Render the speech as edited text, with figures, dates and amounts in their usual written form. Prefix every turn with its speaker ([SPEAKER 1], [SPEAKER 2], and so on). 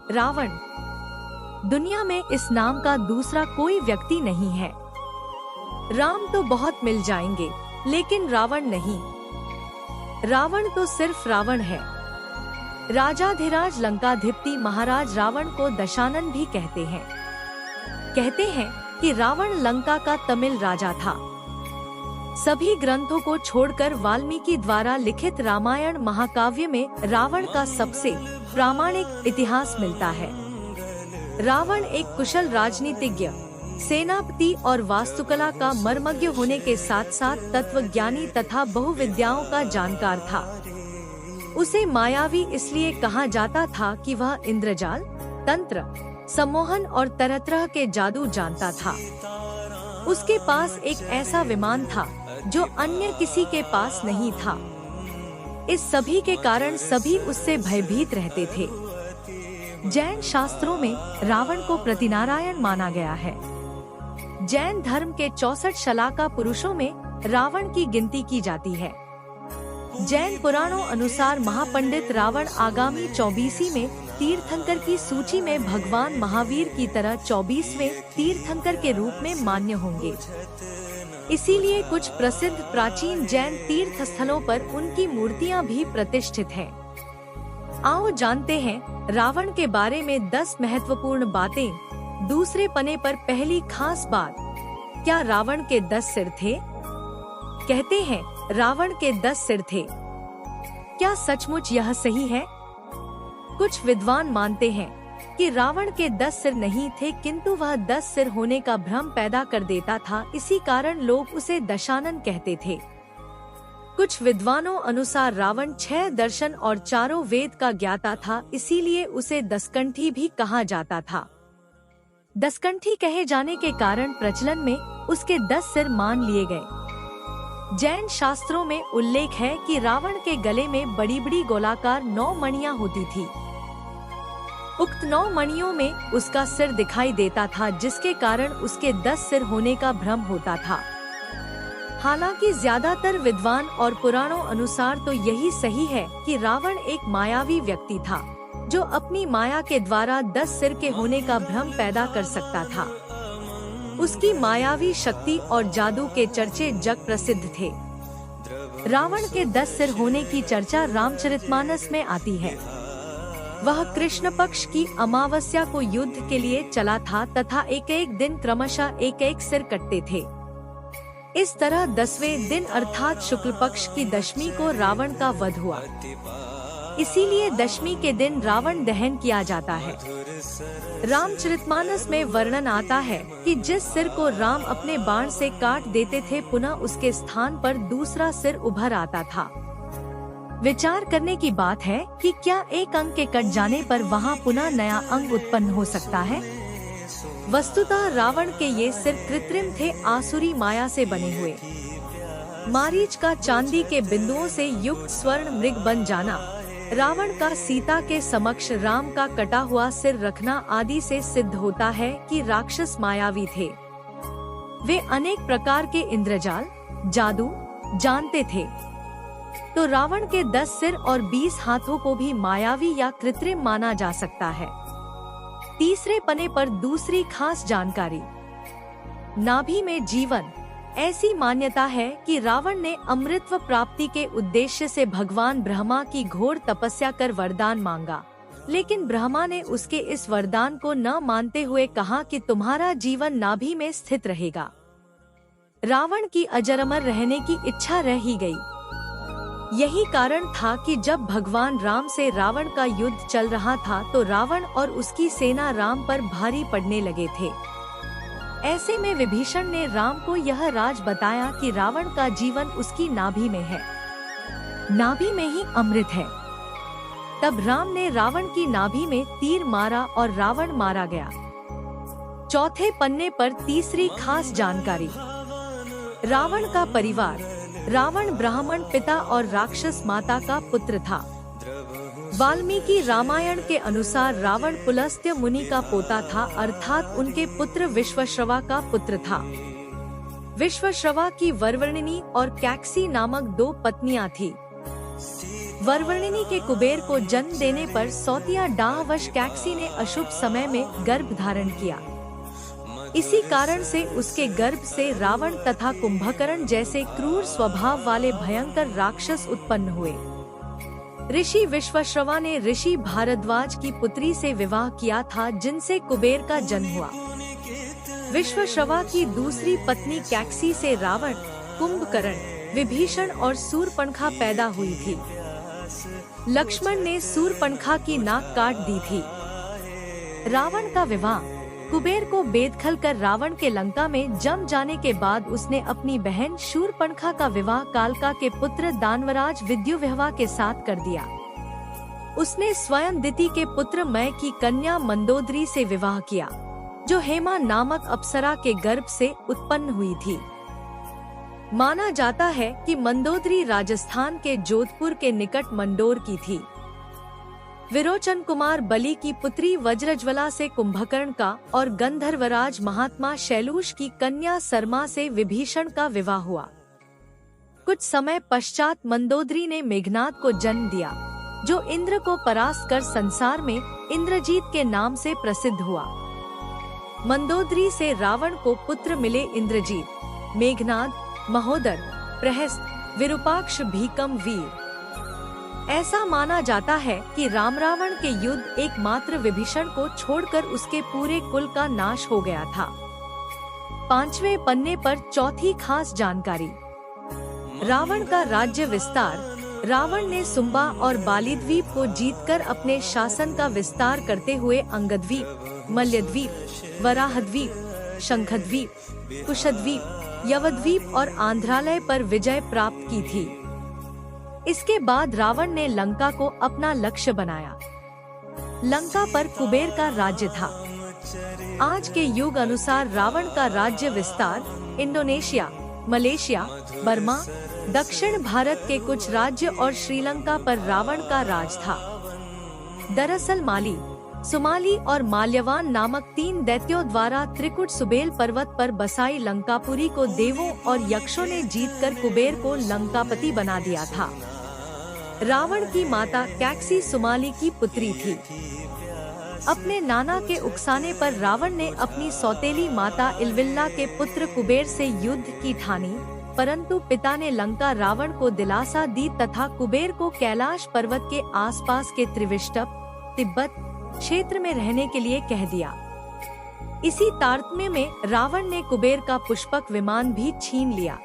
[SPEAKER 1] रावण। दुनिया में इस नाम का दूसरा कोई व्यक्ति नहीं है। राम तो बहुत मिल जाएंगे, लेकिन रावण नहीं। रावण तो सिर्फ रावण है। राजाधिराज लंकाधिपति महाराज रावण को दशानन भी कहते हैं। कहते हैं कि रावण लंका का तमिल राजा था। सभी ग्रंथों को छोड़कर वाल्मीकि द्वारा लिखित रामायण महाकाव्य में रावण का सबसे प्रामाणिक इतिहास मिलता है। रावण एक कुशल राजनीतिज्ञ, सेनापति और वास्तुकला का मर्मज्ञ होने के साथ साथ तत्वज्ञानी तथा बहुविद्याओं का जानकार था। उसे मायावी इसलिए कहा जाता था कि वह इंद्रजाल, तंत्र, सम्मोहन और तरह तरह के जादू जानता था। उसके पास एक ऐसा विमान था जो अन्य किसी के पास नहीं था। इस सभी के कारण सभी उससे भयभीत रहते थे। जैन शास्त्रों में रावण को प्रतिनारायण माना गया है। जैन धर्म के 64 शलाका पुरुषों में रावण की गिनती की जाती है। जैन पुराणों अनुसार महापंडित रावण आगामी 24वीं में तीर्थंकर की सूची में भगवान महावीर की तरह 24वें तीर्थंकर के रूप में मान्य होंगे। इसीलिए कुछ प्रसिद्ध प्राचीन जैन तीर्थ स्थलों पर उनकी मूर्तियां भी प्रतिष्ठित हैं। आओ जानते हैं रावण के बारे में 10 महत्वपूर्ण बातें। दूसरे पन्ने पर पहली खास बात, क्या रावण के 10 सिर थे? कहते हैं रावण के 10 सिर थे। क्या सचमुच यह सही है? कुछ विद्वान मानते हैं कि रावण के 10 सिर नहीं थे, किंतु वह 10 सिर होने का भ्रम पैदा कर देता था। इसी कारण लोग उसे दशानन कहते थे। कुछ विद्वानों अनुसार रावण 6 दर्शन और 4 वेद का ज्ञाता था, इसीलिए उसे दसकंठी भी कहा जाता था। दसकंठी कहे जाने के कारण प्रचलन में उसके 10 सिर मान लिए गए। जैन शास्त्रों में उल्लेख है कि रावण के गले में बड़ी बड़ी गोलाकार 9 मणियां होती थी। उक्त 9 मणियों में उसका सिर दिखाई देता था, जिसके कारण उसके 10 सिर होने का भ्रम होता था। हालांकि ज्यादातर विद्वान और पुराणों अनुसार तो यही सही है कि रावण एक मायावी व्यक्ति था, जो अपनी माया के द्वारा 10 सिर के होने का भ्रम पैदा कर सकता था। उसकी मायावी शक्ति और जादू के चर्चे जग प्रसिद्ध थे। रावण के 10 सिर होने की चर्चा रामचरितमानस में आती है। वह कृष्ण पक्ष की अमावस्या को युद्ध के लिए चला था तथा एक एक दिन क्रमशः एक एक सिर कटते थे। इस तरह 10वें दिन अर्थात शुक्ल पक्ष की दशमी को रावण का वध हुआ। इसीलिए दशमी के दिन रावण दहन किया जाता है। रामचरितमानस में वर्णन आता है कि जिस सिर को राम अपने बाण से काट देते थे, पुनः उसके स्थान पर दूसरा सिर उभर आता था। विचार करने की बात है कि क्या एक अंग के कट जाने पर वहां पुनः नया अंग उत्पन्न हो सकता है? वस्तुतः रावण के ये सिर कृत्रिम थे, आसुरी माया से बने हुए। मारीच का चांदी के बिंदुओं से युक्त स्वर्ण मृग बन जाना, रावण का सीता के समक्ष राम का कटा हुआ सिर रखना आदि से सिद्ध होता है कि राक्षस मायावी थे। वे अनेक प्रकार के इंद्रजाल, जादू जानते थे। तो रावण के 10 सिर और 20 हाथों को भी मायावी या कृत्रिम माना जा सकता है। तीसरे पन्ने पर दूसरी खास जानकारी, नाभि में जीवन। ऐसी मान्यता है कि रावण ने अमृतत्व प्राप्ति के उद्देश्य से भगवान ब्रह्मा की घोर तपस्या कर वरदान मांगा, लेकिन ब्रह्मा ने उसके इस वरदान को न मानते हुए कहा कि तुम्हारा जीवन नाभि में स्थित रहेगा। रावण की अजर-अमर रहने की इच्छा रह ही गई। यही कारण था कि जब भगवान राम से रावण का युद्ध चल रहा था, तो रावण और उसकी सेना राम पर भारी पड़ने लगे थे। ऐसे में विभीषण ने राम को यह राज बताया कि रावण का जीवन उसकी नाभि में है, नाभि में ही अमृत है। तब राम ने रावण की नाभि में तीर मारा और रावण मारा गया। चौथे पन्ने पर तीसरी खास जानकारी, रावण का परिवार। रावण ब्राह्मण पिता और राक्षस माता का पुत्र था। वाल्मीकि रामायण के अनुसार रावण पुलस्त्य मुनि का पोता था, अर्थात उनके पुत्र विश्वश्रवा का पुत्र था। विश्वश्रवा की वरवर्णिनी और कैकसी नामक 2 पत्नियां थी। वरवर्णिनी के कुबेर को जन्म देने पर सौतिया डाहवश कैकसी ने अशुभ समय में गर्भ धारण किया। इसी कारण से उसके गर्भ से रावण तथा कुंभकर्ण जैसे क्रूर स्वभाव वाले भयंकर राक्षस उत्पन्न हुए। ऋषि विश्वाश्रवा ने ऋषि भारद्वाज की पुत्री से विवाह किया था, जिनसे कुबेर का जन्म हुआ। विश्वाश्रवा की दूसरी पत्नी कैकसी से रावण, कुंभकर्ण, विभीषण और शूर्पणखा पैदा हुई थी। लक्ष्मण ने शूर्पणखा की नाक काट दी थी। रावण का विवाह कुबेर को बेदखल कर रावण के लंका में जम जाने के बाद उसने अपनी बहन शूर्पणखा का विवाह कालका के पुत्र दानवराज विद्युविह्वा के साथ कर दिया। उसने स्वयं दिति के पुत्र मय की कन्या मंदोदरी से विवाह किया, जो हेमा नामक अप्सरा के गर्भ से उत्पन्न हुई थी। माना जाता है कि मंदोदरी राजस्थान के जोधपुर के निकट मंडोर की थी। विरोचन कुमार बलि की पुत्री वज्रज्वला से कुंभकर्ण का और गंधर्वराज महात्मा शैलूष की कन्या सरमा से विभीषण का विवाह हुआ। कुछ समय पश्चात मंदोदरी ने मेघनाद को जन्म दिया, जो इंद्र को परास्त कर संसार में इंद्रजीत के नाम से प्रसिद्ध हुआ। मंदोदरी से रावण को पुत्र मिले इंद्रजीत, मेघनाद, महोदर, प्रहस्त, विरूपाक्ष, भीकम, वीर। ऐसा माना जाता है कि राम रावण के युद्ध एकमात्र विभीषण को छोड़कर उसके पूरे कुल का नाश हो गया था। 5वें पन्ने पर चौथी खास जानकारी। रावण का राज्य विस्तार। रावण ने सुंबा और बालीद्वीप को जीतकर अपने शासन का विस्तार करते हुए अंगद्वीप, मल्यद्वीप, वराहद्वीप, शंखद्वीप, कुशद्वीप, यवद्वीप और आंध्रालय पर विजय प्राप्त की थी। इसके बाद रावण ने लंका को अपना लक्ष्य बनाया। लंका पर कुबेर का राज्य था। आज के युग अनुसार रावण का राज्य विस्तार इंडोनेशिया, मलेशिया, बर्मा, दक्षिण भारत के कुछ राज्य और श्रीलंका पर रावण का राज था। दरअसल माली, सुमाली और माल्यवान नामक 3 दैत्यों द्वारा त्रिकुट सुबेल पर्वत पर बसाई लंकापुरी को देवों और यक्षों ने जीतकर कुबेर को लंकापति बना दिया था। रावण की माता कैकसी सुमाली की पुत्री थी। अपने नाना के उकसाने पर रावण ने अपनी सौतेली माता इलविल्ला के पुत्र कुबेर से युद्ध की ठानी, परंतु पिता ने लंका रावण को दिलासा दी तथा कुबेर को कैलाश पर्वत के आसपास के त्रिविष्टप, तिब्बत क्षेत्र में रहने के लिए कह दिया। इसी तारतम्य में रावण ने कुबेर का पुष्पक विमान भी छीन लिया।